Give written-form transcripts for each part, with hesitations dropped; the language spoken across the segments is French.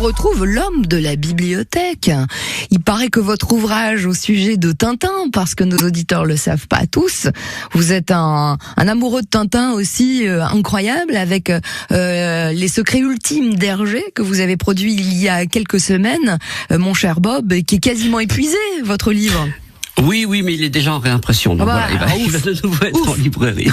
retrouve l'homme de la bibliothèque. Il paraît que votre ouvrage au sujet de Tintin, parce que nos auditeurs le savent pas tous, vous êtes un amoureux de Tintin aussi incroyable, avec les secrets ultimes d'Hergé que vous avez produit il y a quelques semaines, mon cher Bob, qui est quasiment épuisé, votre livre. Oui, mais il est déjà en réimpression. Donc voilà, il va de nouveau être en librairie.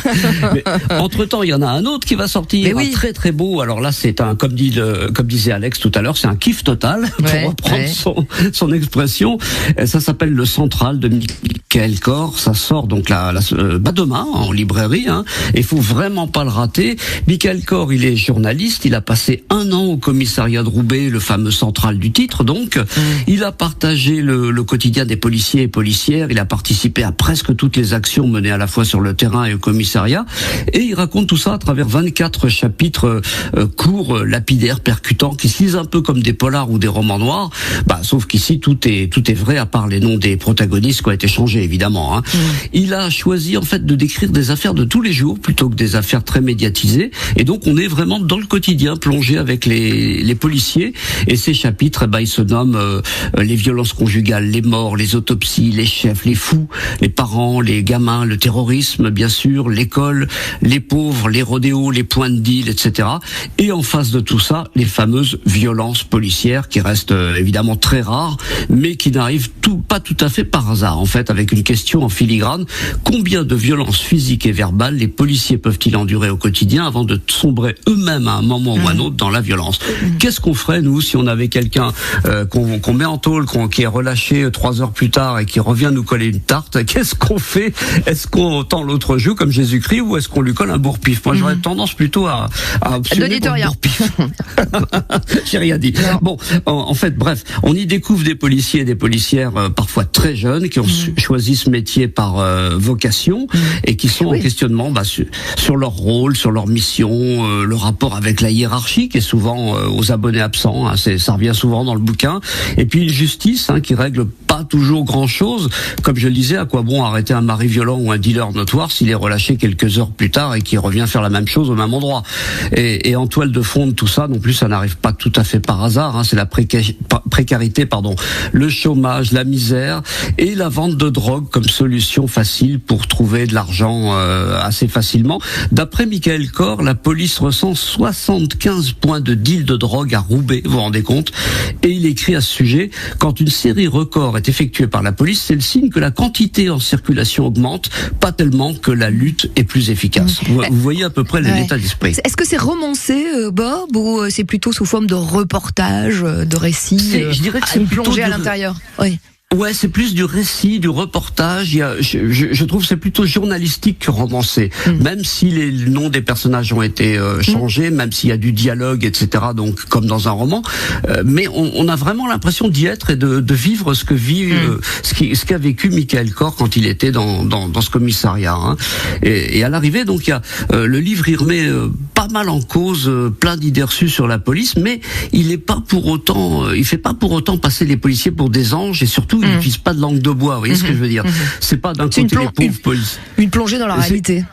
Entre-temps, il y en a un autre qui va sortir, très très beau. Alors là, c'est comme disait Alex tout à l'heure, c'est un kiff total, pour reprendre son expression. Ça s'appelle Le Central de Michael Kor. Ça sort donc demain en librairie. Il faut vraiment pas le rater. Michael Kor, il est journaliste. Il a passé 1 an au commissariat de Roubaix, le fameux central du titre. Donc, il a partagé le quotidien des policiers et policières. Il a participé à presque toutes les actions menées à la fois sur le terrain et au commissariat. Et il raconte tout ça à travers 24 chapitres courts, lapidaires, percutants, qui se lisent un peu comme des polars ou des romans noirs. Sauf qu'ici, tout est vrai, à part les noms des protagonistes qui ont été changés, évidemment. Il a choisi, en fait, de décrire des affaires de tous les jours, plutôt que des affaires très médiatisées. Et donc, on est vraiment dans le quotidien, plongé avec les policiers. Et ces chapitres, ils se nomment les violences conjugales, les morts, les autopsies, les chefs, les fous, les parents, les gamins, le terrorisme, bien sûr, l'école, les pauvres, les rodéos, les points de deal, etc. Et en face de tout ça, les fameuses violences policières qui restent évidemment très rares, mais qui n'arrivent pas tout à fait par hasard. En fait, avec une question en filigrane: combien de violences physiques et verbales les policiers peuvent-ils endurer au quotidien avant de sombrer eux-mêmes à un moment ou à un autre dans la violence? Qu'est-ce qu'on ferait, nous, si on avait quelqu'un qu'on met en tôle, qui est relâché 3 heures plus tard et qui revient nous coller une tarte? Qu'est-ce qu'on fait? Est-ce qu'on tend l'autre joue comme Jésus-Christ, ou est-ce qu'on lui colle un bourre-pif? Moi, j'aurais tendance plutôt à optionner pour le bourre-pif. J'ai rien dit. Bon, en fait, bref, on y découvre des policiers et des policières parfois très jeunes qui ont choisi ce métier par vocation et qui sont en questionnement sur leur rôle, sur leur mission, le rapport avec la hiérarchie qui est souvent aux abonnés absents. Ça revient souvent dans le bouquin. Et puis une justice qui règle pas toujours grand-chose. Comme je le disais, à quoi bon arrêter un mari violent ou un dealer notoire s'il est relâché quelques heures plus tard et qu'il revient faire la même chose au même endroit? Et en toile de fond de tout ça, non plus, ça n'arrive pas tout à fait par hasard. C'est la précarité, le chômage, la misère et la vente de drogue comme solution facile pour trouver de l'argent assez facilement. D'après Michael Kor, la police recense 75 points de deal de drogue à Roubaix, vous vous rendez compte? Et il écrit à ce sujet: quand une série record est effectuée par la police, c'est le signe que la quantité en circulation augmente, pas tellement que la lutte est plus efficace. Vous voyez à peu près l'état d'esprit. Est-ce que c'est romancé, Bob, ou c'est plutôt sous forme de reportage, de récit, je dirais que c'est plongé à l'intérieur? Ouais, c'est plus du récit, du reportage. Je trouve que c'est plutôt journalistique que romancé. Même si les noms des personnages ont été changés, même s'il y a du dialogue, etc. Donc comme dans un roman, mais on a vraiment l'impression d'y être et de vivre ce que vit, ce qu'a vécu Michael Kor quand il était dans ce commissariat. Et à l'arrivée, donc il y a le livre, il remet pas mal en cause plein d'idées reçues sur la police, mais il fait pas pour autant passer les policiers pour des anges, et surtout ils n'utilisent pas de langue de bois, vous voyez ce que je veux dire? C'est pas d'un côté les pauvres policiers. Une plongée dans la réalité.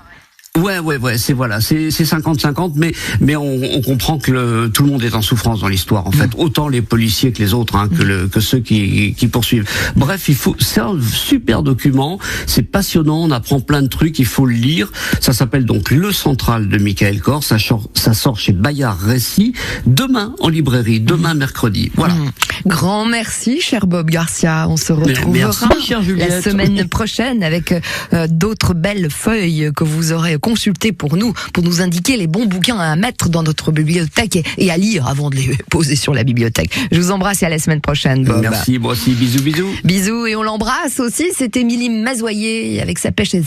Ouais, c'est 50-50, mais on comprend que tout le monde est en souffrance dans l'histoire, en fait. Autant les policiers que les autres, que ceux qui poursuivent. Bref, c'est un super document, c'est passionnant, on apprend plein de trucs, il faut le lire. Ça s'appelle donc Le Central de Michael Kor, ça sort chez Bayard Récit, demain en librairie, demain mercredi. Voilà. Grand merci, cher Bob Garcia. On se retrouvera la semaine prochaine avec d'autres belles feuilles que vous aurez consultées pour nous indiquer les bons bouquins à mettre dans notre bibliothèque et à lire avant de les poser sur la bibliothèque. Je vous embrasse et à la semaine prochaine, Bob. Merci, moi aussi. Bisous. Bisous, et on l'embrasse aussi. C'est Émilie Mazoyer avec sa pêche et